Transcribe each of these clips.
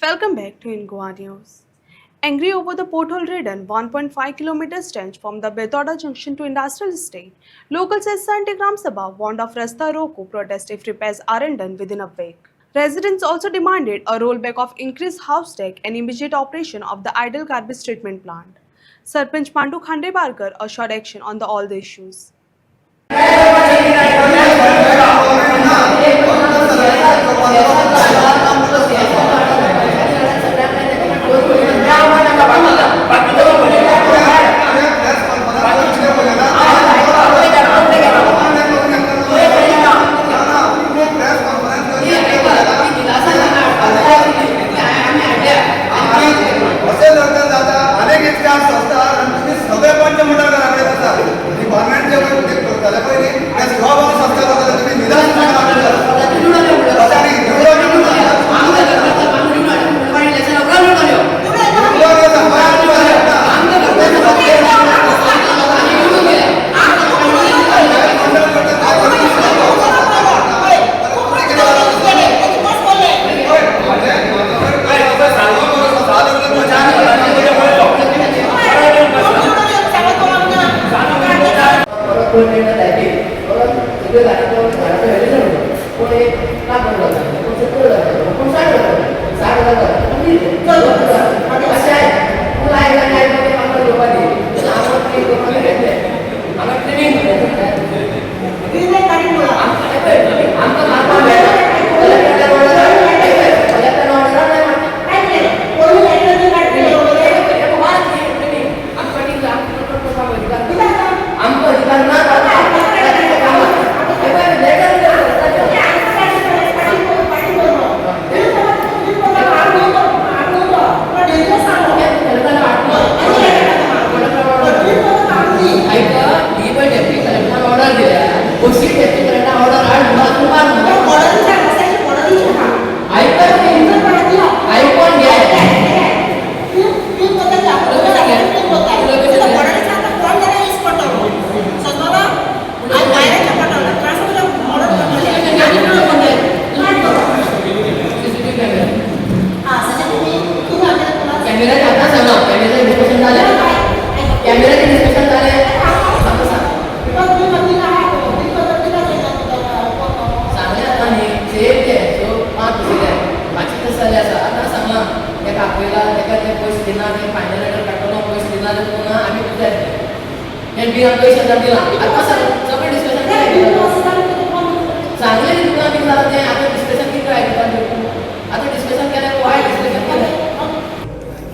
Welcome back to Ingoa News. Angry over the pothole-ridden 1.5 km stretch from the Betauda junction to industrial estate, locals at Sante Gram Sabha warned of Rasta Roko protest if repairs aren't done within a week. Residents also demanded a rollback of increased house tax and immediate operation of the idle garbage treatment plant. Sarpanch Pandu Khandebarkar assured action on all the issues.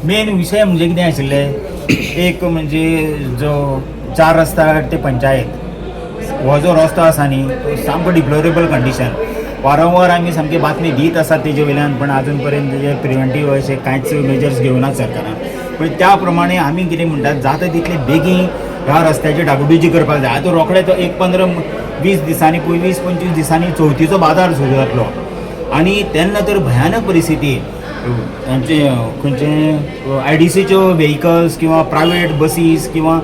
Main विषय म्हणजे कितें आशिल्लें एक म्हणजे जो 4 रस्ता ते पंचायत हो जो रस्तो आसा न्ही तो सामको डिप्लोरेबल कंडिशन वारंवार आमी सामकी बातमी दीत आसात तेजे वयल्यान पण अजून पर्यंत तेजे प्रिव्हेंटीव अशे कांयच मेजर्स घेवनात सरकारान पण त्या प्रमाणे आमी कितें म्हणटात जाता तितले बेगीन ह्या रस्त्याची डागडुजी करपाक जाय आतां रोखडे तो 15-20 दिसांनी 20-25 दिसांनी चवथीचो बाजार सुरू जातलो आनी तेन्ना तर भयानक परिस्थिती आमचे खंयचे IDCच्यो व्हेहिकल्स किंवा प्रायवेट बसीस किंवा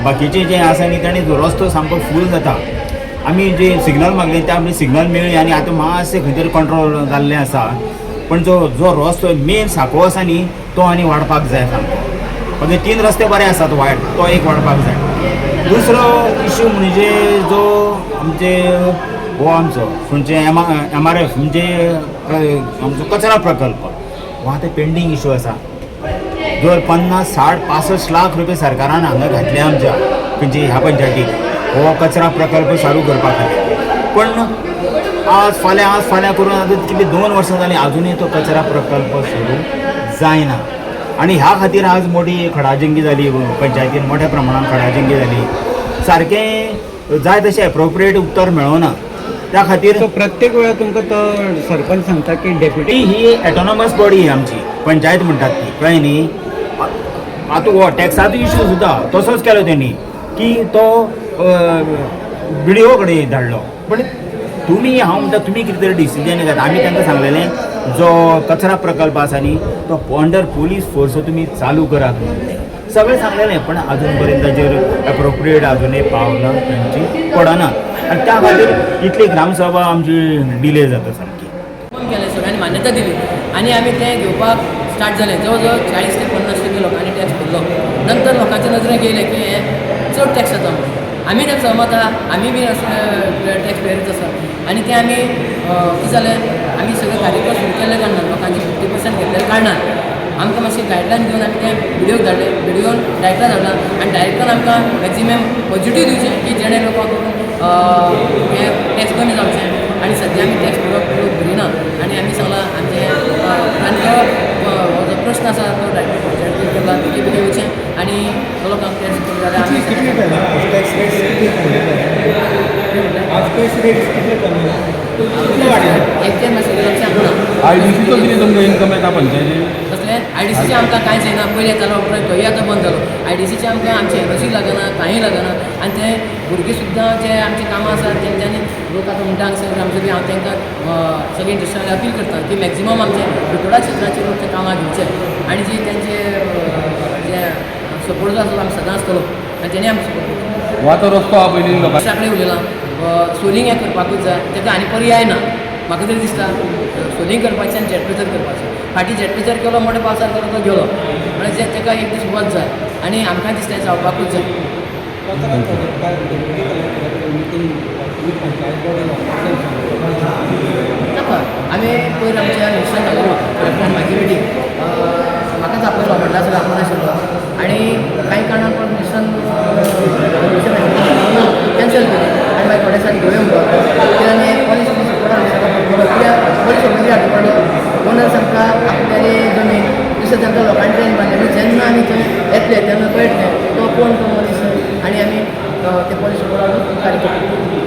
बाकीचे जे आसा न्ही तांणी रस्तो सामको फूल जाता आमी जे सिग्नल मागले ते आमी सिग्नल मेळ्ळी आनी आतां मातशें खंय तरी कंट्रोल जाल्लें आसा पण जो रस्तो मेन सांको आसा न्ही तो आनी वाडपाक जाय सामको म्हणजे 3 रस्ते बरे आसात वायट तो एक वाडपाक जाय दुसरो इश्यू म्हणजे जो आमचे हो आमचो खंयचे MRF म्हणजे आमचो कचरा प्रकल्प हो आतां पेंडींग इश्यू आसा जर 50-60-65 लाख रुपया सरकारान हांगा घातले आमच्या खंयचे ह्या पंचायतीक हो कचरा प्रकल्प चालू करपा खातीर पण आज फाल्यां करून आतां कितली 2 वर्सां जालीं आजुनूय तो कचरा प्रकल्प सुरू जायना आनी ह्या खातीर आज मोठी खडाजंगी जाली पंचायतीन मोठ्या प्रमाणात खडाजंगी जाली सारकें जाय तशें एप्रोप्रिएट उत्तर मेळोना त्या खातीर प्रत्येक वेळा तुमकां तो सरपंच सांगता की डेप्युटी ही ऑटोनॉमस बॉडी आमची पंचायत म्हणटात ती कळ्ळें न्ही आतां हो टॅक्साचो इश्यू सुद्दां तसोच केलो तेणी की तो BDO कडेन धाडलो पण तुम्ही हांव म्हणटा तुमी कितें तरी डिसिजन घेता आमी तांकां सांगलेलें जो कचरा प्रकल्प आसा न्ही तो अंडर पोलीस फोर्स तुमी चालू करात सगळें सांगलेलें पण अजून पर्यंत ताजेर एप्रोप्रिएट अजूनय पावना तांची पडना आनी त्या खातीर इतली ग्रामसभा आमची डिले जाता सामकी केलें सगळ्यांनी मान्यता दिली आनी आमी तें घेवपाक स्टार्ट जालें जवळ जवळ 40 ते 50% लोकांनी टॅक्स भरलो. नंतर लोकांच्या नजरेक येयलें की हें चड टॅक्स जाता म्हणून. आमी तेका सहमत आहा, आमी बी टॅक्स पेयरच आसा आनी ते आमी कितें जालें आमी सगळे कार्यक्रम सुरू केल्ले कारणान लोकांचे 50% घेतलेल्या कारणान आमकां मातशें गायडलायन दिवन आमी ते व्हिडियोक धाडले, व्हिडियोन डायरेक्टर धाडला आनी डायरेक्टरान आमकां मॅक्झिमम पॉझिटिव्ह दिवचें की जेणे लोकांक हें टॅक्स कमी जावचें आनी सद्या आमी टॅक्स लोक भरिना आनी आमी सांगलां आमचे तांचो जो प्रश्न आसा तो डायरेक्टर केला बेगी बेगी वचचें आनी तो लोकांक टॅक्स कमी जाल्यार आमी एकटें मातशें लक्षांत ना. IDCचो कितें तुमकां इन्कम येता पंचायतीन? तसलें IDCचें आमकां कांयच येना. पयलीं येतालो उपरांत तोय आतां बंद जालो. IDCचें आमकां आमचें एनओसी लागना, कांय लागना आनी ते भुरगीं सुद्दां जे आमचे कामां आसात तेंच्यांनी लोक आतां म्हणटा हांगसर आमचे बी हांव तांकां सगळे इंडस्ट्रीयला अपील करता की मॅक्झिमम आमचे भितोडा क्षेत्राचेर लोक ते कामां घेवचे आनी जी तेंचे जे सपोर्ट जो आसलो आमी सदां आसतलो आनी तेणी आमकां सपोर्ट करता. हो आतां रस्तो आहा पयलीं लोकांक कडेन उलयलां सोलिंग हें करपाकूच जाय तेका आनी पर्याय ना. म्हाका तरी दिसता सोलिंग करपाचें आनी जेटपेचर करपाचें. फाटीं जेटपेचर केलो मोठे पावसार केलो तो गेलो म्हळ्यार तेका एक दीस वच जाय आनी आमकां दिसता हें जावपाकूच जाय. नाका आमी पयर आमच्या इलेक्शन जालो कलेक्टरान म्हाजी मिटींग म्हाकाच आपयलो म्हणटा सगळो आपूण आशिल्लो आनी कांय कारणान पण इलेक्शन कॅन्सल केली आनी मागीर थोडे दिसांनी घेवया म्हणलो कित्याक हें पॉलिसी कित्याक पयलीं सगळी हाडूं पडलो ओनर सांगता आपल्याली जमीन दुसऱ्या तांकां लोकांनी ट्रेन बांदलेली जेन्ना आमी थंय येतले तेन्ना कळटलें तो कोण तो मनीस आनी आमी ते पॉलिसी हाडून कार्य करता.